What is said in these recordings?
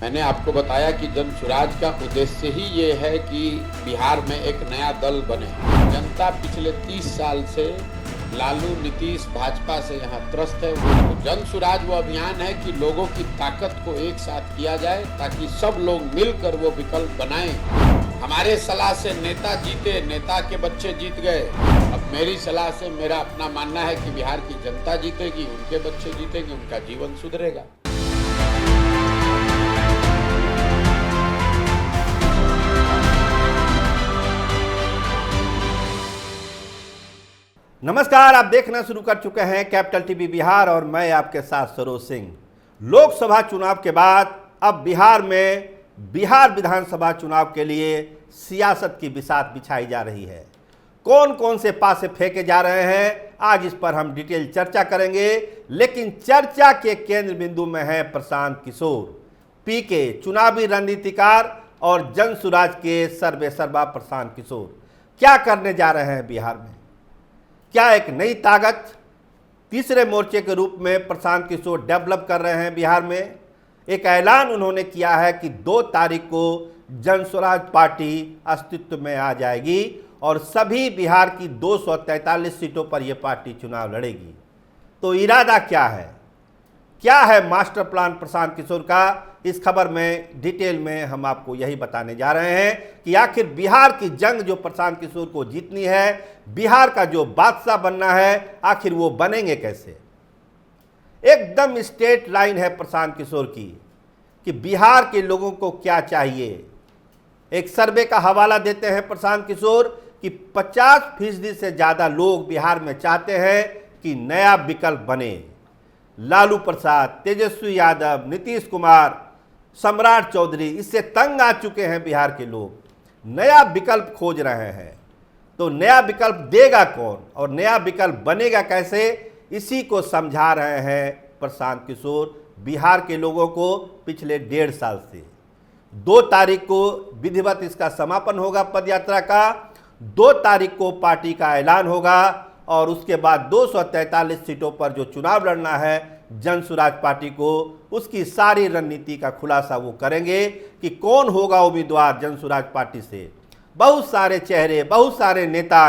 मैंने आपको बताया कि जन सुराज का उद्देश्य ही ये है कि बिहार में एक नया दल बने। जनता पिछले 30 साल से लालू, नीतीश, भाजपा से यहाँ त्रस्त है। तो जन सुराज वो अभियान है कि लोगों की ताकत को एक साथ किया जाए ताकि सब लोग मिलकर वो विकल्प बनाएं। हमारे सलाह से नेता जीते, नेता के बच्चे जीत गए। अब मेरी सलाह से मेरा अपना मानना है कि बिहार की जनता जीतेगी, उनके बच्चे जीतेंगे, उनका जीवन सुधरेगा। नमस्कार, आप देखना शुरू कर चुके हैं कैपिटल टीवी बिहार और मैं आपके साथ सरोज सिंह। लोकसभा चुनाव के बाद अब बिहार में बिहार विधानसभा चुनाव के लिए सियासत की बिसात बिछाई जा रही है। कौन कौन से पासे फेंके जा रहे हैं, आज इस पर हम डिटेल चर्चा करेंगे। लेकिन चर्चा के केंद्र बिंदु में है प्रशांत किशोर, पीके चुनावी रणनीतिकार और जन सुराज के सर्वेसर्वा प्रशांत किशोर क्या करने जा रहे हैं बिहार में। क्या एक नई ताकत तीसरे मोर्चे के रूप में प्रशांत किशोर डेवलप कर रहे हैं बिहार में। एक ऐलान उन्होंने किया है कि 2 तारीख को जन स्वराज पार्टी अस्तित्व में आ जाएगी और सभी बिहार की 243 सीटों पर यह पार्टी चुनाव लड़ेगी। तो इरादा क्या है मास्टर प्लान प्रशांत किशोर का, इस खबर में डिटेल में हम आपको यही बताने जा रहे हैं कि आखिर बिहार की जंग जो प्रशांत किशोर को जीतनी है, बिहार का जो बादशाह बनना है, आखिर वो बनेंगे कैसे। एकदम स्ट्रेट लाइन है प्रशांत किशोर की कि बिहार के लोगों को क्या चाहिए। एक सर्वे का हवाला देते हैं प्रशांत किशोर कि 50% से ज़्यादा लोग बिहार में चाहते हैं कि नया विकल्प बने। लालू प्रसाद, तेजस्वी यादव, नीतीश कुमार, सम्राट चौधरी, इससे तंग आ चुके हैं बिहार के लोग। नया विकल्प खोज रहे हैं। तो नया विकल्प देगा कौन और नया विकल्प बनेगा कैसे, इसी को समझा रहे हैं प्रशांत किशोर बिहार के लोगों को पिछले 1.5 साल से। 2 तारीख को विधिवत इसका समापन होगा पदयात्रा का। 2 तारीख को पार्टी का ऐलान होगा और उसके बाद 243 सीटों पर जो चुनाव लड़ना है जन सुराज पार्टी को, उसकी सारी रणनीति का खुलासा वो करेंगे कि कौन होगा उम्मीदवार जन सुराज पार्टी से। बहुत सारे चेहरे, बहुत सारे नेता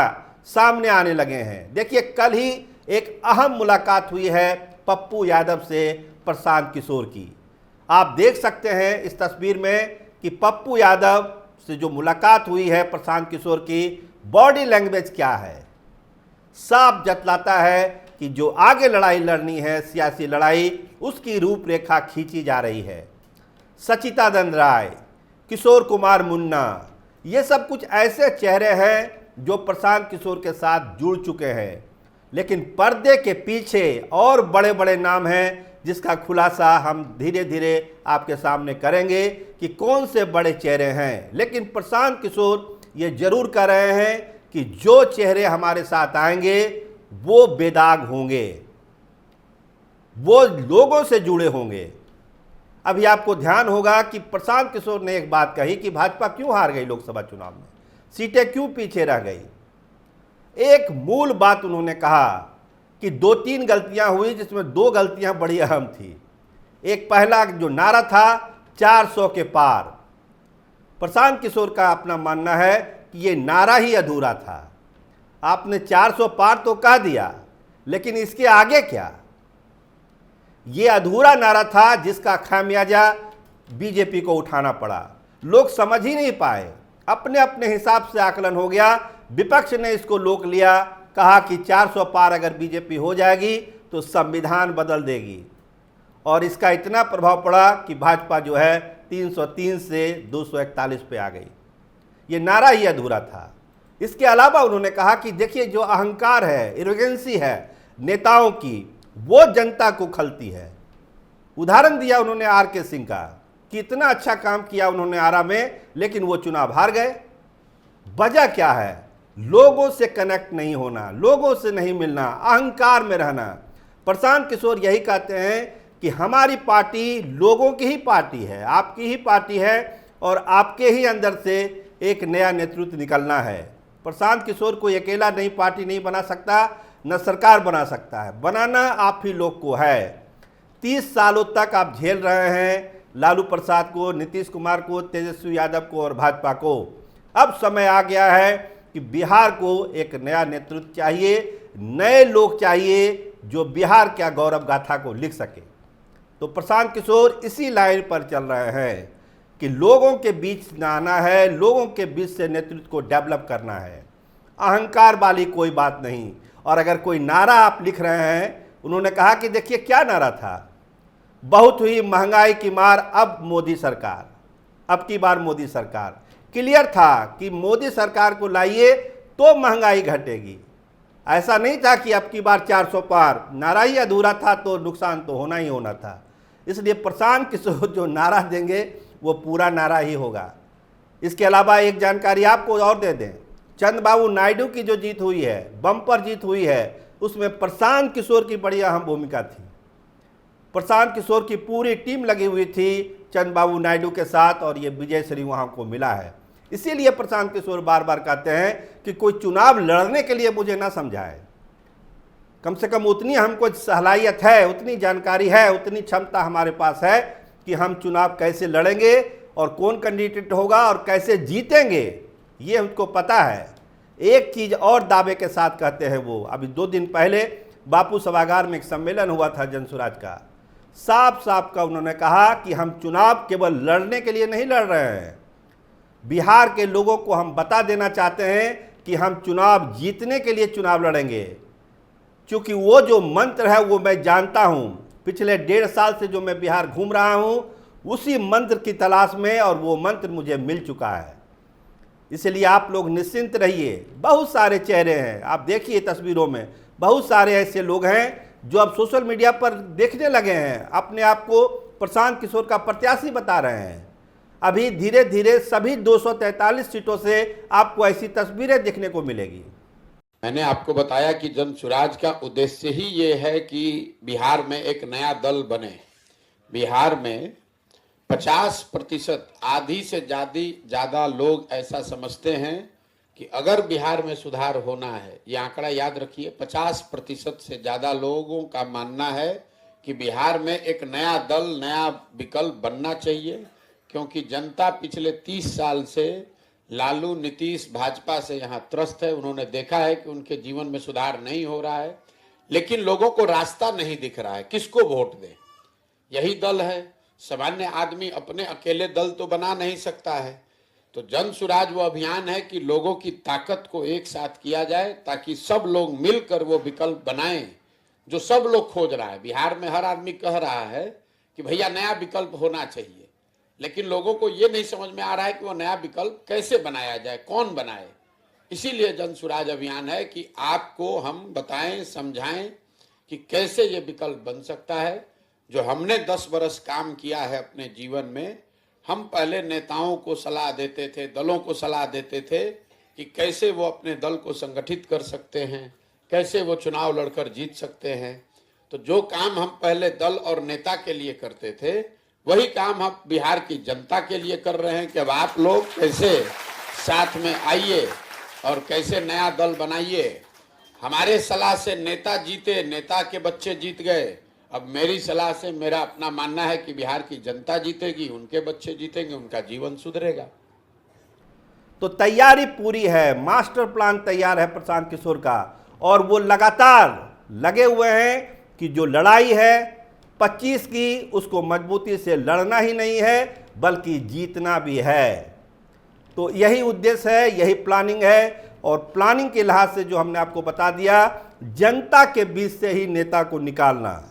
सामने आने लगे हैं। देखिए, कल ही एक अहम मुलाकात हुई है पप्पू यादव से प्रशांत किशोर की। आप देख सकते हैं इस तस्वीर में कि पप्पू यादव से जो मुलाकात हुई है प्रशांत किशोर की, बॉडी लैंग्वेज क्या है, साफ जतलाता है कि जो आगे लड़ाई लड़नी है, सियासी लड़ाई, उसकी रूपरेखा खींची जा रही है। सचिदानंद राय, किशोर कुमार मुन्ना, ये सब कुछ ऐसे चेहरे हैं जो प्रशांत किशोर के साथ जुड़ चुके हैं। लेकिन पर्दे के पीछे और बड़े बड़े नाम हैं जिसका खुलासा हम धीरे धीरे आपके सामने करेंगे कि कौन से बड़े चेहरे हैं। लेकिन प्रशांत किशोर ये जरूर कह रहे हैं कि जो चेहरे हमारे साथ आएंगे वो बेदाग होंगे, वो लोगों से जुड़े होंगे। अभी आपको ध्यान होगा कि प्रशांत किशोर ने एक बात कही कि भाजपा क्यों हार गई लोकसभा चुनाव में, सीटें क्यों पीछे रह गई। एक मूल बात उन्होंने कहा कि 2-3 गलतियां हुई जिसमें 2 गलतियां बड़ी अहम थी। एक पहला जो नारा था 400 के पार, प्रशांत किशोर का अपना मानना है कि ये नारा ही अधूरा था। आपने 400 पार तो कह दिया, लेकिन इसके आगे क्या। ये अधूरा नारा था जिसका खामियाजा बीजेपी को उठाना पड़ा। लोग समझ ही नहीं पाए, अपने अपने हिसाब से आकलन हो गया। विपक्ष ने इसको रोक लिया, कहा कि 400 पार अगर बीजेपी हो जाएगी तो संविधान बदल देगी। और इसका इतना प्रभाव पड़ा कि भाजपा जो है 303 से 241 पे आ गई। ये नारा ही अधूरा था। इसके अलावा उन्होंने कहा कि देखिए, जो अहंकार है, एरोगेंसी है नेताओं की, वो जनता को खलती है। उदाहरण दिया उन्होंने RK सिंह का कि इतना अच्छा काम किया उन्होंने आरा में, लेकिन वो चुनाव हार गए। वजह क्या है? लोगों से कनेक्ट नहीं होना, लोगों से नहीं मिलना, अहंकार में रहना। प्रशांत किशोर यही कहते हैं कि हमारी पार्टी लोगों की ही पार्टी है, आपकी ही पार्टी है और आपके ही अंदर से एक नया नेतृत्व निकलना है। प्रशांत किशोर कोई अकेला नई पार्टी नहीं बना सकता, न सरकार बना सकता है। बनाना आप ही लोग को है। 30 सालों तक आप झेल रहे हैं, लालू प्रसाद को, नीतीश कुमार को, तेजस्वी यादव को और भाजपा को। अब समय आ गया है कि बिहार को एक नया नेतृत्व चाहिए, नए लोग चाहिए जो बिहार क्या गौरव गाथा को लिख सके। तो प्रशांत किशोर इसी लाइन पर चल रहे हैं कि लोगों के बीच में आना है, लोगों के बीच से नेतृत्व को डेवलप करना है, अहंकार वाली कोई बात नहीं। और अगर कोई नारा आप लिख रहे हैं, उन्होंने कहा कि देखिए क्या नारा था, बहुत हुई महंगाई की मार, अब मोदी सरकार, अब की बार मोदी सरकार। क्लियर था कि मोदी सरकार को लाइए तो महंगाई घटेगी। ऐसा नहीं था कि अब की बार 400 पार, नारा ही अधूरा था तो नुकसान तो होना ही होना था। इसलिए प्रशांत किशोर जो नारा देंगे वो पूरा नारा ही होगा। इसके अलावा एक जानकारी आपको और दे दें, चंद्रबाबू नायडू की जो जीत हुई है, बम्पर जीत हुई है, उसमें प्रशांत किशोर की बड़ी अहम भूमिका थी। प्रशांत किशोर की पूरी टीम लगी हुई थी चंद्रबाबू नायडू के साथ और ये विजय श्री वहाँ को मिला है। इसीलिए प्रशांत किशोर बार बार कहते हैं कि कोई चुनाव लड़ने के लिए मुझे ना समझाए, कम से कम उतनी हमको सलाहियत है, उतनी जानकारी है, उतनी क्षमता हमारे पास है कि हम चुनाव कैसे लड़ेंगे और कौन कैंडिडेट होगा और कैसे जीतेंगे, ये हमको पता है। एक चीज़ और दावे के साथ कहते हैं वो, अभी 2 दिन पहले बापू सभागार में एक सम्मेलन हुआ था जनसुराज का, साफ साफ का उन्होंने कहा कि हम चुनाव केवल लड़ने के लिए नहीं लड़ रहे हैं, बिहार के लोगों को हम बता देना चाहते हैं कि हम चुनाव जीतने के लिए चुनाव लड़ेंगे। क्योंकि वो जो मंत्र है वो मैं जानता हूँ, पिछले 1.5 साल से जो मैं बिहार घूम रहा हूँ उसी मंत्र की तलाश में, और वो मंत्र मुझे मिल चुका है। इसलिए आप लोग निश्चिंत रहिए। बहुत सारे चेहरे हैं, आप देखिए तस्वीरों में बहुत सारे ऐसे लोग हैं जो अब सोशल मीडिया पर देखने लगे हैं, अपने आप को प्रशांत किशोर का प्रत्याशी बता रहे हैं। अभी धीरे धीरे सभी 243 सीटों से आपको ऐसी तस्वीरें देखने को मिलेगी। मैंने आपको बताया कि जनसुराज का उद्देश्य ही ये है कि बिहार में एक नया दल बने। बिहार में 50%, आधी से ज़्यादा लोग ऐसा समझते हैं कि अगर बिहार में सुधार होना है, ये आंकड़ा याद रखिए, 50% से ज़्यादा लोगों का मानना है कि बिहार में एक नया दल, नया विकल्प बनना चाहिए। क्योंकि जनता पिछले 30 साल से लालू, नीतीश, भाजपा से यहाँ त्रस्त है। उन्होंने देखा है कि उनके जीवन में सुधार नहीं हो रहा है, लेकिन लोगों को रास्ता नहीं दिख रहा है, किसको वोट दें। यही दल है। सामान्य आदमी अपने अकेले दल तो बना नहीं सकता है। तो जनसुराज वो अभियान है कि लोगों की ताकत को एक साथ किया जाए ताकि सब लोग मिलकर वो विकल्प बनाएं जो सब लोग खोज रहा है। बिहार में हर आदमी कह रहा है कि भैया नया विकल्प होना चाहिए, लेकिन लोगों को ये नहीं समझ में आ रहा है कि वो नया विकल्प कैसे बनाया जाए, कौन बनाए। इसीलिए जनसुराज अभियान है कि आपको हम बताएं, समझाएं कि कैसे ये विकल्प बन सकता है। जो हमने 10 बरस काम किया है अपने जीवन में, हम पहले नेताओं को सलाह देते थे, दलों को सलाह देते थे कि कैसे वो अपने दल को संगठित कर सकते हैं, कैसे वो चुनाव लड़कर जीत सकते हैं। तो जो काम हम पहले दल और नेता के लिए करते थे, वही काम हम बिहार की जनता के लिए कर रहे हैं कि अब आप लोग कैसे साथ में आइए और कैसे नया दल बनाइए। हमारे सलाह से नेता जीते, नेता के बच्चे जीत गए। अब मेरी सलाह से मेरा अपना मानना है कि बिहार की जनता जीतेगी, उनके बच्चे जीतेंगे, उनका जीवन सुधरेगा। तो तैयारी पूरी है, मास्टर प्लान तैयार है प्रशांत किशोर का, और वो लगातार लगे हुए हैं कि जो लड़ाई है 25 की, उसको मजबूती से लड़ना ही नहीं है बल्कि जीतना भी है। तो यही उद्देश्य है, यही प्लानिंग है। और प्लानिंग के लिहाज से जो हमने आपको बता दिया, जनता के बीच से ही नेता को निकालना,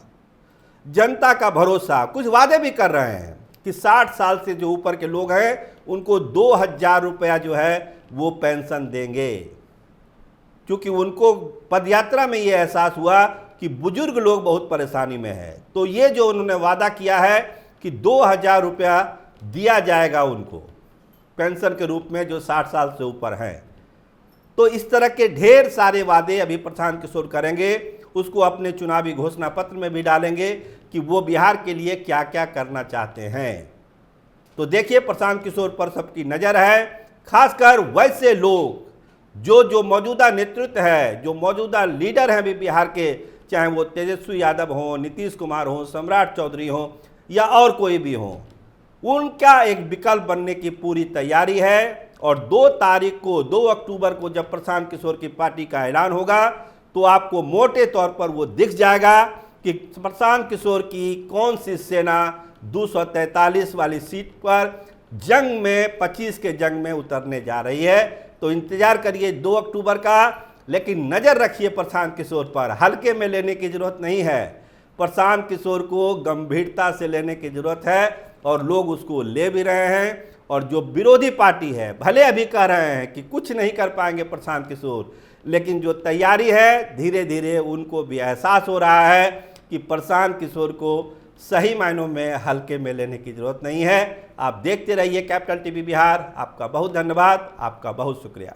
जनता का भरोसा। कुछ वादे भी कर रहे हैं कि 60 साल से जो ऊपर के लोग हैं उनको 2000 रुपया जो है वो पेंशन देंगे। क्योंकि उनको पदयात्रा में ये एहसास हुआ कि बुजुर्ग लोग बहुत परेशानी में है। तो ये जो उन्होंने वादा किया है कि 2000 रुपया दिया जाएगा उनको पेंशन के रूप में, जो 60 साल से ऊपर हैं। तो इस तरह के ढेर सारे वादे अभी प्रशांत किशोर करेंगे, उसको अपने चुनावी घोषणा पत्र में भी डालेंगे कि वो बिहार के लिए क्या क्या करना चाहते हैं। तो देखिए प्रशांत किशोर पर सबकी नज़र है, खासकर वैसे लोग जो मौजूदा नेतृत्व है, जो मौजूदा लीडर हैं अभी बिहार के, चाहे वो तेजस्वी यादव हों, नीतीश कुमार हों, सम्राट चौधरी हों या और कोई भी हों, उनका एक विकल्प बनने की पूरी तैयारी है। और 2 तारीख को 2 अक्टूबर को जब प्रशांत किशोर की पार्टी का ऐलान होगा तो आपको मोटे तौर पर वो दिख जाएगा कि प्रशांत किशोर की कौन सी सेना 243 वाली सीट पर जंग में 25 के जंग में उतरने जा रही है। तो इंतजार करिए 2 अक्टूबर का, लेकिन नज़र रखिए प्रशांत किशोर पर। हल्के में लेने की जरूरत नहीं है, प्रशांत किशोर को गंभीरता से लेने की जरूरत है और लोग उसको ले भी रहे हैं। और जो विरोधी पार्टी है भले अभी कह रहे हैं कि कुछ नहीं कर पाएंगे प्रशांत किशोर, लेकिन जो तैयारी है धीरे धीरे उनको भी एहसास हो रहा है कि प्रशांत किशोर को सही मायनों में हल्के में लेने की जरूरत नहीं है। आप देखते रहिए कैपिटल टीवी बिहार। आपका बहुत धन्यवाद, आपका बहुत शुक्रिया।